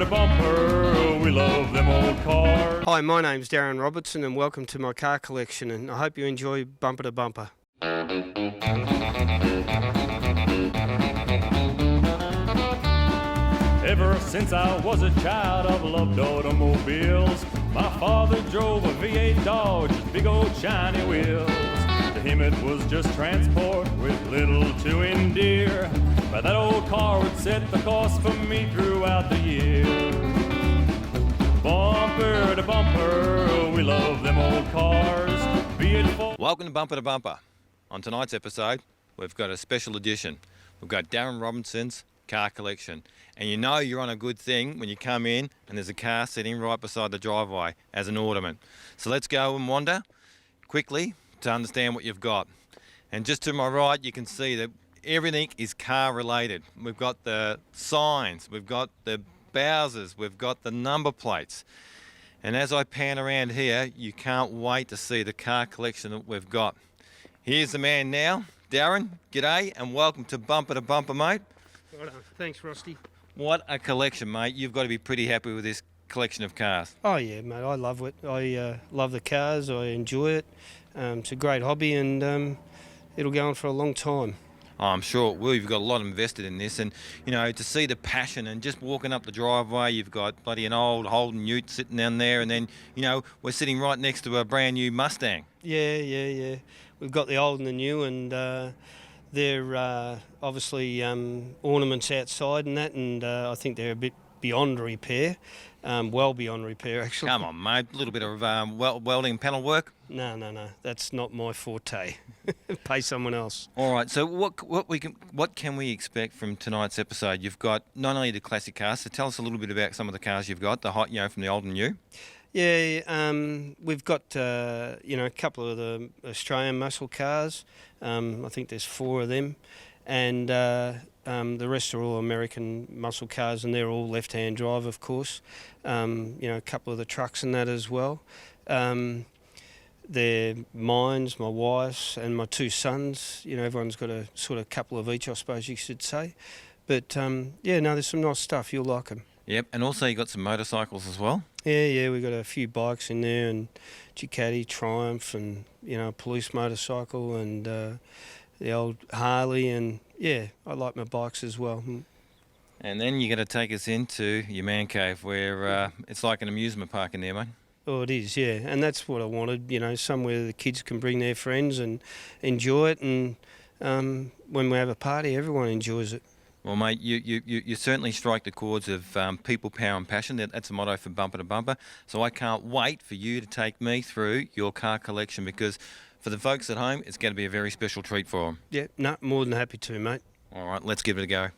to bumper, we love them old cars. Hi, my name's Darren Robertson and welcome to my car collection, and I hope you enjoy Bumper to Bumper. Ever since I was a child, I've loved automobiles. My father drove a V8 Dodge with big old shiny wheels. To him it was just transport with little to endear, but that old car would set the course for me throughout the year. Bumper to bumper, we love them old cars. Be it for... Welcome to Bumper to Bumper. On tonight's episode, we've got a special edition. We've got Darren Robinson's car collection. And you know you're on a good thing when you come in and there's a car sitting right beside the driveway as an ornament. So let's go and wander quickly to understand what you've got. And just to my right, you can see that everything is car related. We've got the signs, we've got the Bowsers, we've got the number plates. And as I pan around here, you can't wait to see the car collection that we've got. Here's the man now. Darren, g'day and welcome to Bumper, mate. Right on. Thanks, Rusty. What a collection, mate. You've got to be pretty happy with this collection of cars. Oh, yeah, mate, I love it. I love the cars, I enjoy it. It's a great hobby and it'll go on for a long time. Oh, I'm sure it will. You've got a lot invested in this, and you know, to see the passion and just walking up the driveway, you've got bloody an old Holden Ute sitting down there, and then you know we're sitting right next to a brand new Mustang. Yeah. We've got the old and the new, and they're obviously ornaments outside and that, and I think they're a bit beyond repair, well beyond repair actually. Come on, mate, a little bit of welding panel work. No, that's not my forte. Pay someone else. All right, so what can we expect from tonight's episode? You've got not only the classic cars, so tell us a little bit about some of the cars you've got, the hot, you know, from the old and new. Yeah, we've got a couple of the Australian muscle cars. I think there's 4 of them, and the rest are all American muscle cars, and they're all left-hand drive, of course. A couple of the trucks and that as well. They're mine, my wife's, and my 2 sons. You know, everyone's got a sort of couple of each, I suppose you should say. But there's some nice stuff. You'll like them. Yep, and also you got some motorcycles as well. Yeah, we've got a few bikes in there, and Ducati, Triumph, and a police motorcycle, and the old Harley, and yeah, I like my bikes as well. And then you're going to take us into your man cave, where it's like an amusement park in there, mate. Oh, it is, yeah, and that's what I wanted. Somewhere the kids can bring their friends and enjoy it, and when we have a party, everyone enjoys it. Well, mate, you certainly strike the chords of people, power and passion. That's the motto for Bumper to Bumper. So I can't wait for you to take me through your car collection, because for the folks at home, it's going to be a very special treat for them. Yeah, no, more than happy to, mate. All right, let's give it a go.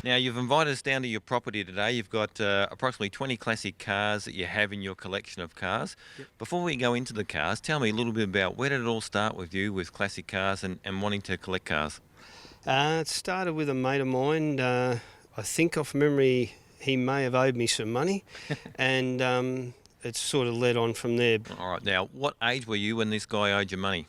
Now, you've invited us down to your property today. You've got approximately 20 classic cars that you have in your collection of cars. Yep. Before we go into the cars, tell me a little bit about where did it all start with you with classic cars and wanting to collect cars? It started with a mate of mine. I think off memory he may have owed me some money, and it's sort of led on from there. All right. Now, what age were you when this guy owed you money?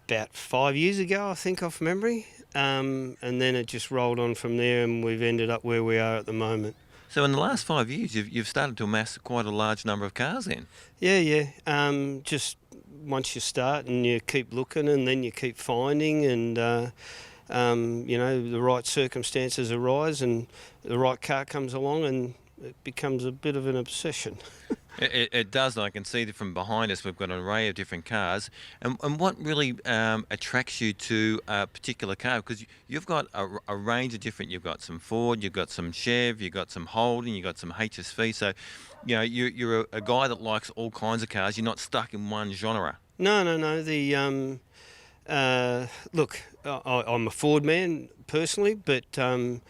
About 5 years ago, I think, off memory. And then it just rolled on from there, and we've ended up where we are at the moment. So in the last 5 years, you've started to amass quite a large number of cars then? Yeah. Just once you start and you keep looking and then you keep finding, and the right circumstances arise and the right car comes along, and it becomes a bit of an obsession. It does, and I can see that from behind us we've got an array of different cars. And what really attracts you to a particular car? Because you've got a range of different, you've got some Ford, you've got some Chev, you've got some Holden, you've got some HSV. So, you're a guy that likes all kinds of cars. You're not stuck in one genre. No. Look, I'm a Ford man personally, but the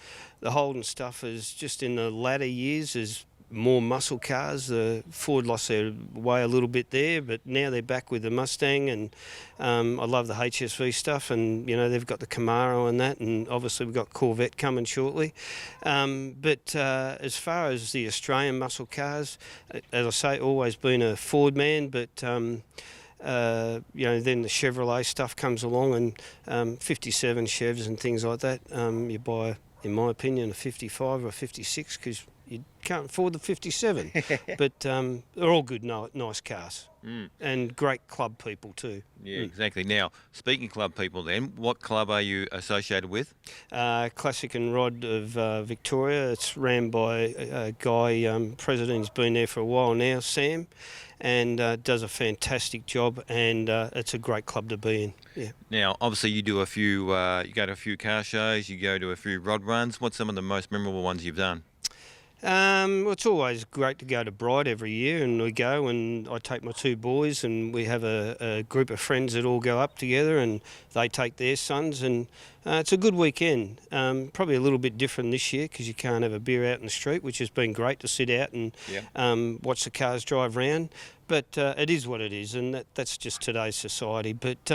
Holden stuff is just in the latter years is more muscle cars. The Ford lost their way a little bit there, but now they're back with the Mustang, and I love the HSV stuff, and they've got the Camaro and that, and obviously we've got Corvette coming shortly. But as far as the Australian muscle cars, as I say, always been a Ford man, but then the Chevrolet stuff comes along, and 57 Chevs and things like that. You buy, in my opinion, a 55 or a 56 because you can't afford the 57. But they're all good, nice cars. And great club people too. Yeah, exactly. Now, speaking club people then, what club are you associated with? Classic and Rod of Victoria. It's ran by a guy, president, he's been there for a while now, Sam, and does a fantastic job, and it's a great club to be in. Yeah. Now, obviously you do a few, you go to a few car shows, you go to a few rod runs. What's some of the most memorable ones you've done? Well, it's always great to go to Bright every year, and we go, and I take my two boys, and we have a group of friends that all go up together, and they take their sons, and it's a good weekend. Probably a little bit different this year because you can't have a beer out in the street, which has been great to sit out and watch the cars drive round. But it is what it is, and that's just today's society. But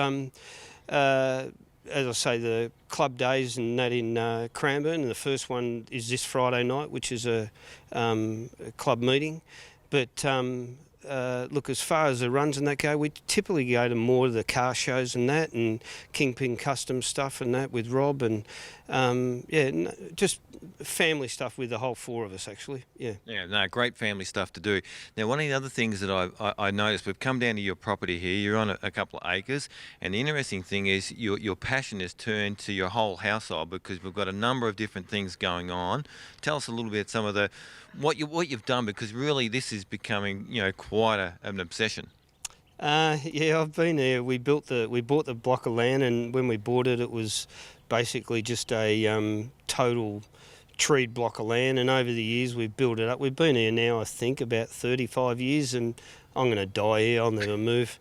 as I say, the club days and that in Cranbourne, and the first one is this Friday night, which is a club meeting. But look, as far as the runs and that go, we typically go to more of the car shows and that, and Kingpin Custom stuff and that with Rob, and just family stuff with the whole four of us actually. Yeah, no, great family stuff to do. Now, one of the other things that I noticed, we've come down to your property here, you're on a couple of acres, and the interesting thing is your passion is turned to your whole household, because we've got a number of different things going on. Tell us a little bit some of the what you've done, because really this is becoming quite an obsession. I've been there. We bought the block of land, and when we bought it, it was basically just a total treed block of land, and over the years we've built it up. We've been here now, I think, about 35 years, and I'm going to die here. I'll never move.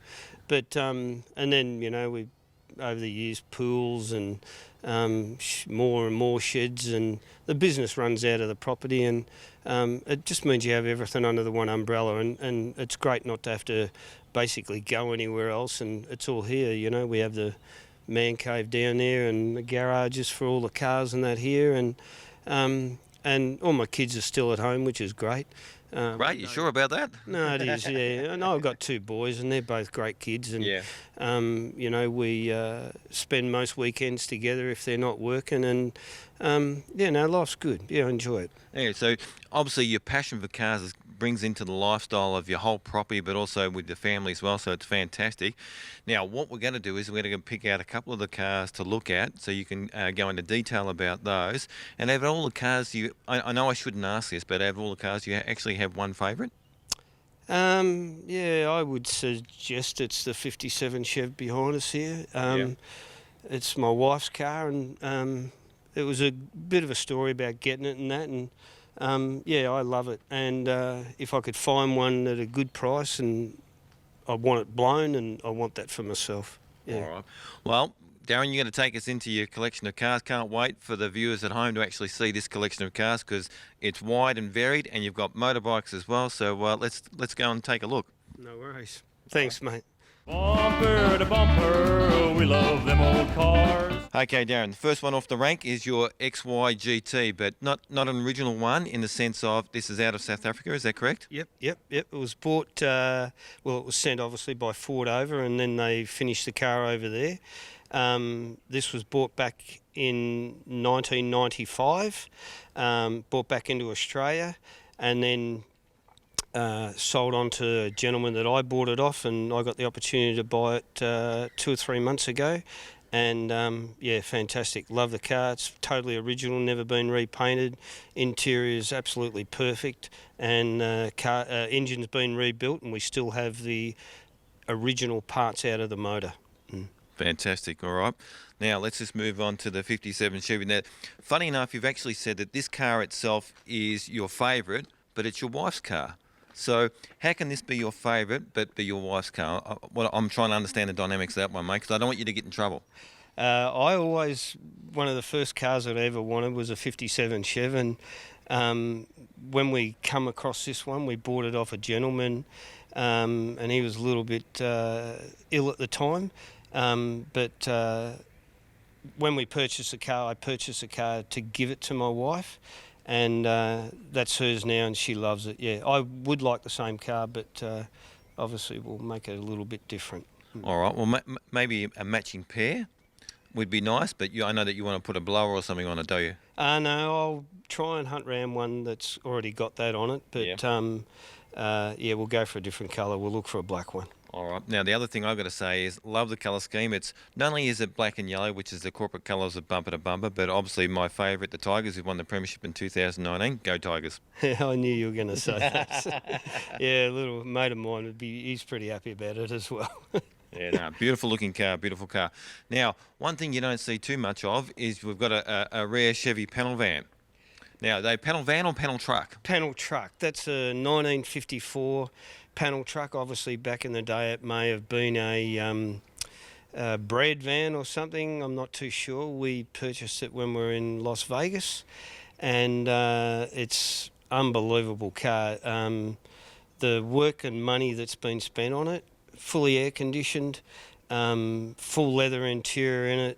But and then we over the years pools and more and more sheds, and the business runs out of the property, and it just means you have everything under the one umbrella, and it's great not to have to basically go anywhere else, and it's all here. We have the man cave down there and the garages for all the cars and that here, and all my kids are still at home, which is great. Right, you sure about that? No, it is, yeah. I know I've got two boys, and they're both great kids, and we spend most weekends together if they're not working, and life's good. Yeah, I enjoy it. Yeah, so obviously your passion for cars brings into the lifestyle of your whole property, but also with the family as well, so it's fantastic. Now, what we're going to do is we're going to pick out a couple of the cars to look at, so you can go into detail about those. And out of all the cars, I know I shouldn't ask this, but out of all the cars, you actually have one favourite? I would suggest it's the 57 Chev behind us here. It's my wife's car, and it was a bit of a story about getting it and that, and I love it. And if I could find one at a good price, and I want it blown, and I want that for myself. Yeah. All right. Well, Darren, you're going to take us into your collection of cars. Can't wait for the viewers at home to actually see this collection of cars, because it's wide and varied, and you've got motorbikes as well. So let's go and take a look. No worries. Thanks, mate. Bumper to bumper, we love them old cars. Okay, Darren, the first one off the rank is your XY GT, but not an original one in the sense of this is out of South Africa, is that correct? Yep. It was bought, it was sent obviously by Ford over, and then they finished the car over there. This was bought back in 1995, brought back into Australia, and then sold on to a gentleman that I bought it off, and I got the opportunity to buy it 2 or 3 months ago, And yeah, fantastic. Love the car. It's totally original, never been repainted. Interior is absolutely perfect, and engine's been rebuilt, and we still have the original parts out of the motor. Fantastic. All right. Now let's just move on to the 57 Chevy. Now, funny enough, you've actually said that this car itself is your favourite, but it's your wife's car. So how can this be your favourite but be your wife's car? I'm trying to understand the dynamics of that one, mate, because I don't want you to get in trouble. One of the first cars that I ever wanted was a 57 Chev, and when we come across this one, we bought it off a gentleman, and he was a little bit ill at the time. But when we purchased the car, I purchased the car to give it to my wife, and that's hers now, and she loves it. Yeah, I would like the same car, but obviously we'll make it a little bit different. All right. Well, maybe a matching pair would be nice, but I know that you want to put a blower or something on it, do you? No, I'll try and hunt around one that's already got that on it, but yeah, we'll go for a different colour. We'll look for a black one. All right. Now, the other thing I've got to say is love the colour scheme. It's not only is it black and yellow, which is the corporate colours of bumper to bumper, but obviously my favourite, the Tigers, who won the premiership in 2019. Go Tigers. I knew you were going to say that. Yeah, a little mate of mine he's pretty happy about it as well. Yeah, no, beautiful looking car, beautiful car. Now, one thing you don't see too much of is we've got a rare Chevy panel van. Now, are they panel van or panel truck? Panel truck. That's a 1954 panel truck. Obviously, back in the day, it may have been a bread van or something. I'm not too sure. We purchased it when we were in Las Vegas, and it's unbelievable car. The work and money that's been spent on it, fully air conditioned, full leather interior in it,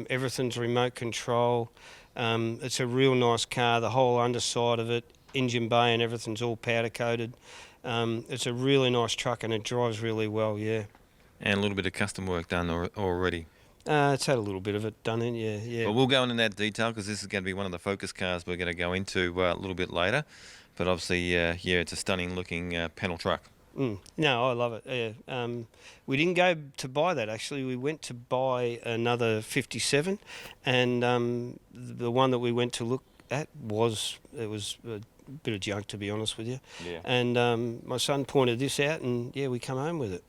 everything's remote control. It's a real nice car. The whole underside of it, engine bay and everything's all powder coated. It's a really nice truck, and it drives really well, yeah. And a little bit of custom work done already. It's had a little bit of it done in, yeah. But we'll go into that detail because this is going to be one of the focus cars we're going to go into a little bit later. But obviously, yeah, it's a stunning looking panel truck. No, I love it. Yeah. We didn't go to buy that, actually. We went to buy another 57, and the one that we went to look at was a bit of junk, to be honest with you. Yeah. And my son pointed this out, and yeah, we come home with it.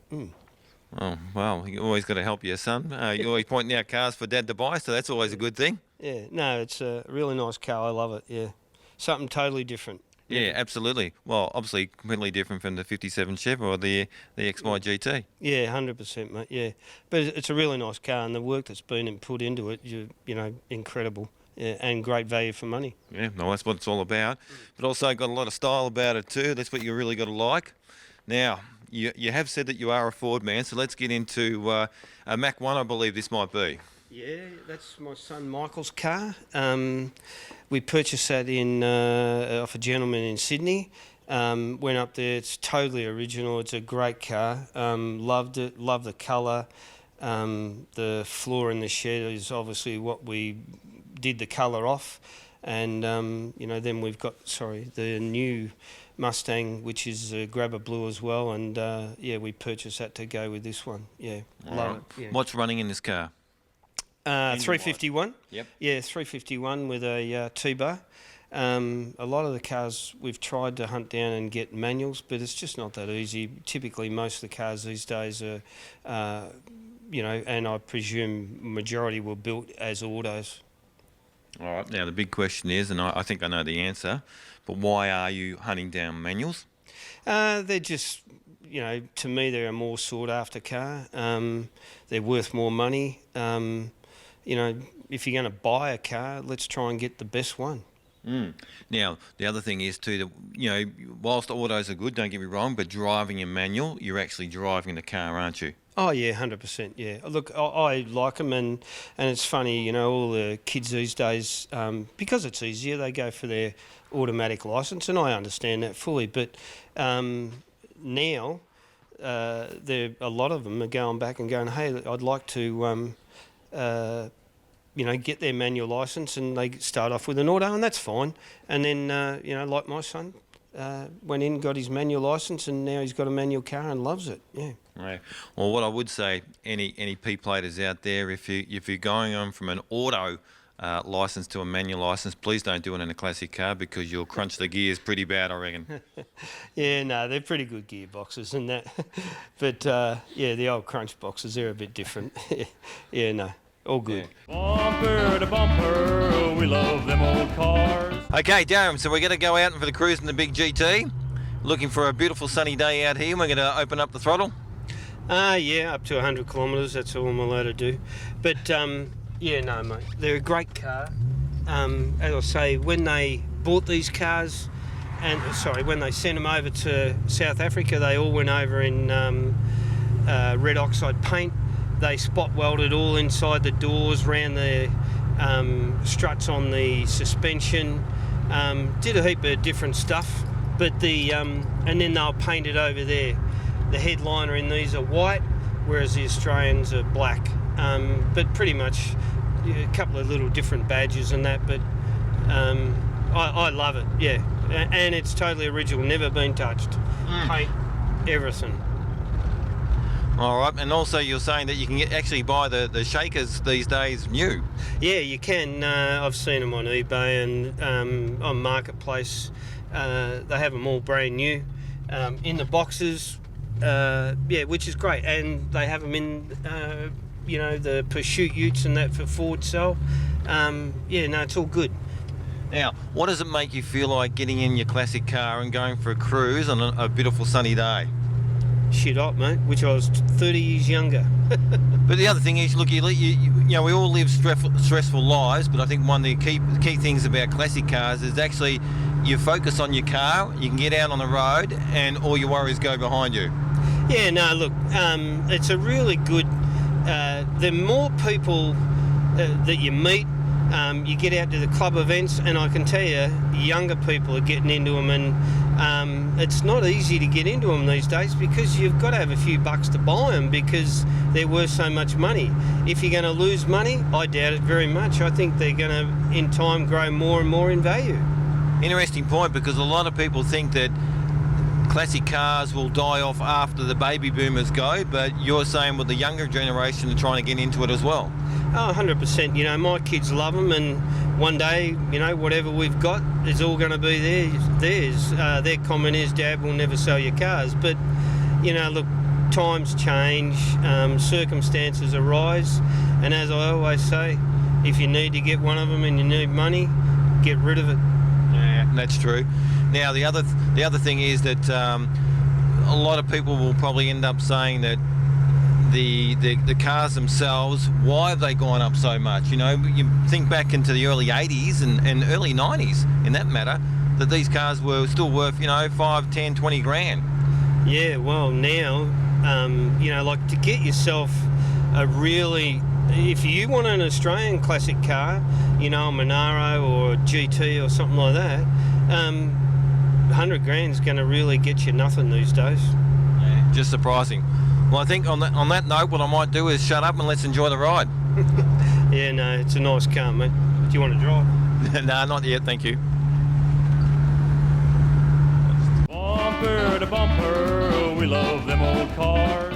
Oh, well, you always got to help your son. You're always pointing out cars for Dad to buy, so that's always a good thing. Yeah, no, it's a really nice car. I love it, yeah. Something totally different. Yeah, absolutely. Well, obviously completely different from the 57 Chevy or the XY GT. Yeah, 100%, mate, yeah. But it's a really nice car, and the work that's been put into it, you know, incredible. Yeah, and great value for money. Yeah, no, that's what it's all about. But also got a lot of style about it too. That's what you really got to like. Now, you have said that you are a Ford man, so let's get into a Mach 1, I believe this might be. Yeah, that's my son Michael's car. We purchased that off a gentleman in Sydney. Went up there. It's totally original. It's a great car. Loved it. Loved the colour. The floor in the shed is obviously what we did the colour off. And, you know, then we've got, the new Mustang, which is a grabber blue as well. And, yeah, we purchased that to go with this one. Yeah, love it. Yeah. What's running in this car? 351. Yep. Yeah, 351 with a T-bar. A lot of the cars we've tried to hunt down and get manuals, but it's just not that easy. Typically, most of the cars these days are, you know, and I presume majority were built as autos. All right. Now, the big question is, and I think I know the answer, but why are you hunting down manuals? They're just, you know, to me, they're a more sought-after car. They're worth more money. You know, if you're going to buy a car, let's try and get the best one. Now, the other thing is too that, you know, whilst autos are good, don't get me wrong, but driving a manual, you're actually driving the car, aren't you? Oh yeah, 100%. Yeah. Look, I like them, and it's funny, you know, all the kids these days, because it's easier, they go for their automatic license, and I understand that fully. But now, a lot of them are going back and going, hey, I'd like to. You know, get their manual license, and they start off with an auto, and that's fine. And then, you know, like my son, went in, got his manual licence, and now he's got a manual car and loves it. Yeah. Right. Well, what I would say, any P-platers out there, if you're going on from an auto license to a manual license, please don't do it in a classic car because you'll crunch the gears pretty bad, I reckon. Yeah, no, they're pretty good gearboxes and that. But yeah, the old crunch boxes, they're a bit different. Yeah, no, all good. Yeah. Bumper to bumper, we love them old cars. Okay, Darren, so we're going to go out for the cruise in the big GT. Looking for a beautiful sunny day out here. We're going to open up the throttle. Yeah, up to 100 kilometres, that's all I'm allowed to do. But yeah, no, mate, they're a great car. As I say, when they bought these cars, when they sent them over to South Africa, they all went over in red oxide paint. They spot welded all inside the doors, ran the struts on the suspension, did a heap of different stuff. But and then they'll paint it over there. The headliner in these are white, whereas the Australians are black. But pretty much a couple of little different badges and that. But I love it, yeah. And it's totally original, never been touched. Paint, everything. All right, and also you're saying that you can actually buy the shakers these days new. Yeah, you can. I've seen them on eBay and on Marketplace. They have them all brand new in the boxes. Yeah, which is great, and they have them in the Pursuit utes and that for forward sale. Yeah, no, it's all good. Now, what does it make you feel like getting in your classic car and going for a cruise on a beautiful sunny day? Shit hot, mate, which I was 30 years younger. But the other thing is, look, you know, we all live stressful lives, but I think one of the key things about classic cars is actually you focus on your car, you can get out on the road, and all your worries go behind you. Yeah, no, look, it's a really good... the more people that you meet, you get out to the club events, and I can tell you, younger people are getting into them, and it's not easy to get into them these days because you've got to have a few bucks to buy them because they're worth so much money. If you're going to lose money, I doubt it very much. I think they're going to, in time, grow more and more in value. Interesting point, because a lot of people think that classic cars will die off after the baby boomers go, but you're saying with the younger generation are trying to get into it as well. Oh, 100%. You know, my kids love them, and one day, you know, whatever we've got is all going to be theirs. Their comment is, Dad, we'll never sell your cars. But, you know, look, times change, circumstances arise, and as I always say, if you need to get one of them and you need money, get rid of it. Yeah, that's true. Now, the other thing is that a lot of people will probably end up saying that the cars themselves, why have they gone up so much? You know, you think back into the early 80s and early 90s, in that matter, that these cars were still worth, you know, 5, 10, 20 grand. Yeah, well, now, you know, like to get yourself a really... If you want an Australian classic car, you know, a Monaro or a GT or something like that, 100 grand is going to really get you nothing these days. Yeah, just surprising. Well, I think on that note, what I might do is shut up and let's enjoy the ride. Yeah, no, it's a nice car, mate. Do you want to drive? No, not yet, thank you. Bumper to bumper, we love them old cars.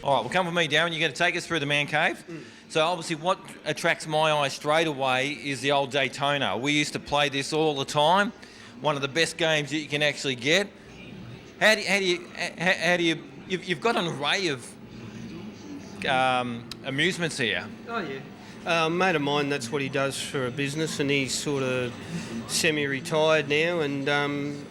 All right, well, come with me, Darren. You're going to take us through the man cave. So obviously what attracts my eye straight away is the old Daytona. We used to play this all the time. One of the best games that you can actually get. How do you you've got an array of amusements here. Oh, yeah. A mate of mine, that's what he does for a business, and he's sort of semi-retired now, and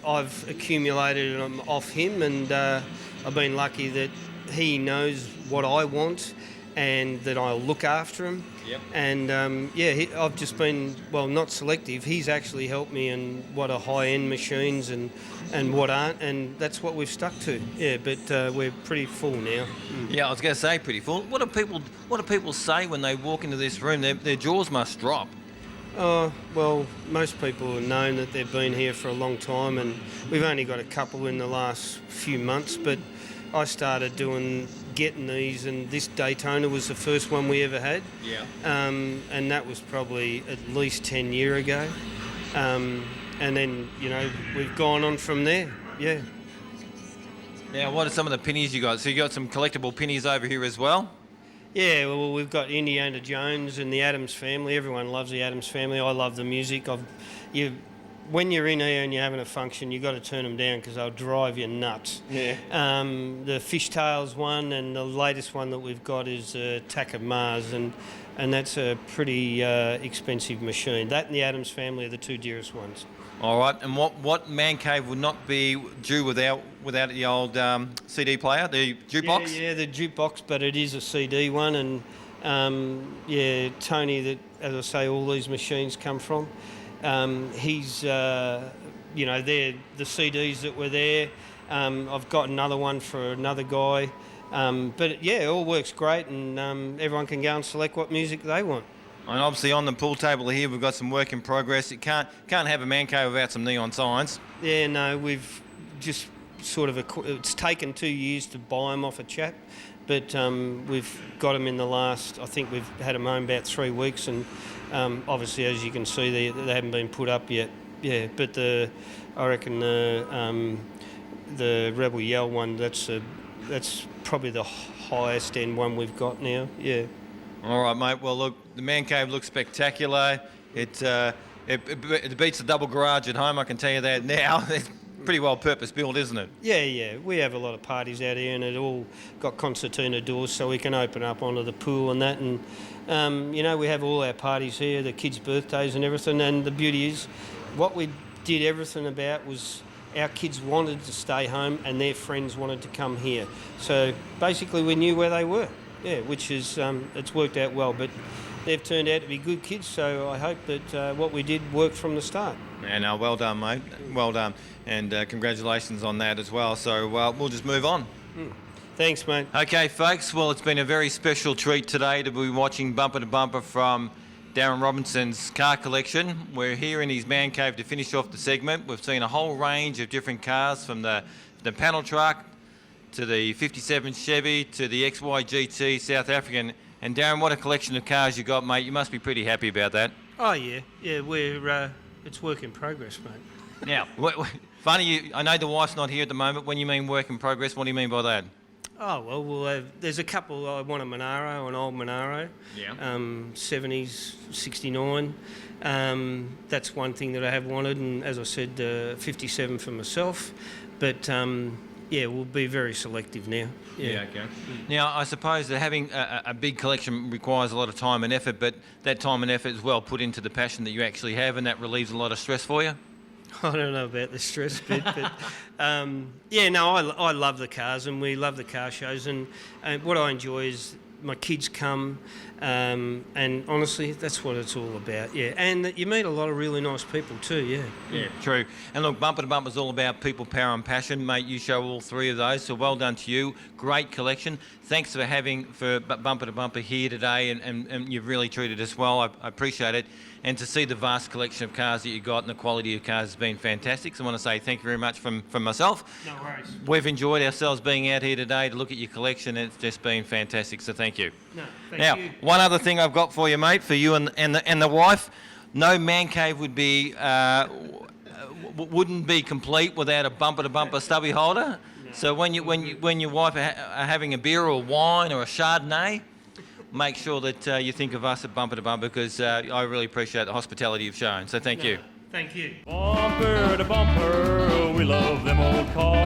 I've accumulated them off him, and I've been lucky that he knows what I want and that I'll look after him. Yep. And I've just been, well, not selective. He's actually helped me in what are high-end machines and what aren't, and that's what we've stuck to. Yeah, but we're pretty full now. Yeah, I was going to say pretty full. What do people say when they walk into this room? Their jaws must drop. Oh, well, most people have known that they've been here for a long time, and we've only got a couple in the last few months, but I started getting these, and this Daytona was the first one we ever had. Yeah. And that was probably at least 10 years ago. And then, we've gone on from there. Yeah. Now, what are some of the pennies you got? So you got some collectible pennies over here as well? Yeah, well, we've got Indiana Jones and the Addams Family. Everyone loves the Addams Family. I love the music. When you're in here and you're having a function, you've got to turn them down because they'll drive you nuts. Yeah. The Fishtails one, and the latest one that we've got is Attack of Mars, and that's a pretty expensive machine. That and the Addams Family are the two dearest ones. All right, and what man cave would not be due without the old CD player, the jukebox? Yeah, the jukebox, but it is a CD one, and Tony, that, as I say, all these machines come from. He's, they're the CDs that were there. I've got another one for another guy. But yeah, it all works great, and everyone can go and select what music they want. And obviously on the pool table here, we've got some work in progress. You can't have a man cave without some neon signs. Yeah, no, we've just it's taken 2 years to buy them off a chap, but we've got them in the last, I think we've had them home about 3 weeks, and obviously, as you can see, they haven't been put up yet. Yeah, but I reckon the Rebel Yell one, that's probably the highest end one we've got now. Yeah. All right, mate. Well, look, the man cave looks spectacular. It beats the double garage at home, I can tell you that now. It's pretty well purpose built, isn't it? Yeah. We have a lot of parties out here, and it all got concertina doors, so we can open up onto the pool and that. And we have all our parties here, the kids' birthdays and everything. And the beauty is, what we did everything about was our kids wanted to stay home, and their friends wanted to come here. So basically, we knew where they were. Yeah, which is it's worked out well, but they've turned out to be good kids, so I hope that what we did worked from the start. Yeah, no, well done, mate. Well done, and congratulations on that as well. So we'll just move on. Thanks, mate. Okay, folks. Well, it's been a very special treat today to be watching Bumper to Bumper from Darren Robinson's car collection. We're here in his man cave to finish off the segment. We've seen a whole range of different cars, from the panel truck to the 57 Chevy, to the XY GT South African. And Darren, what a collection of cars you got, mate. You must be pretty happy about that. Oh, yeah. Yeah, it's work in progress, mate. Now, funny, I know the wife's not here at the moment. When you mean work in progress, what do you mean by that? Oh, well, there's a couple. I want a Monaro, an old Monaro. Yeah. 70s, 69. That's one thing that I have wanted, and as I said, 57 for myself. But we'll be very selective now. Yeah. Okay. Now, I suppose that having a big collection requires a lot of time and effort, but that time and effort is well put into the passion that you actually have, and that relieves a lot of stress for you? I don't know about the stress bit, but I love the cars, and we love the car shows, and what I enjoy is my kids come, and honestly, that's what it's all about, yeah. And you meet a lot of really nice people too, yeah. Yeah, true. And look, Bumper to Bumper is all about people, power and passion. Mate, you show all three of those, so well done to you. Great collection. Thanks for Bumper to Bumper here today, and you've really treated us well. I appreciate it. And to see the vast collection of cars that you got and the quality of cars has been fantastic. So I want to say thank you very much from myself. No worries. We've enjoyed ourselves being out here today to look at your collection, and it's just been fantastic, so thank you. No, thank you. One other thing I've got for you, mate, for you and the wife. No man cave wouldn't be complete without a Bumper to Bumper stubby holder. No. So when your wife are having a beer or wine or a Chardonnay, make sure that you think of us at Bumper to Bumper, because I really appreciate the hospitality you've shown. So thank you. Thank you. Bumper to bumper, we love them old cars.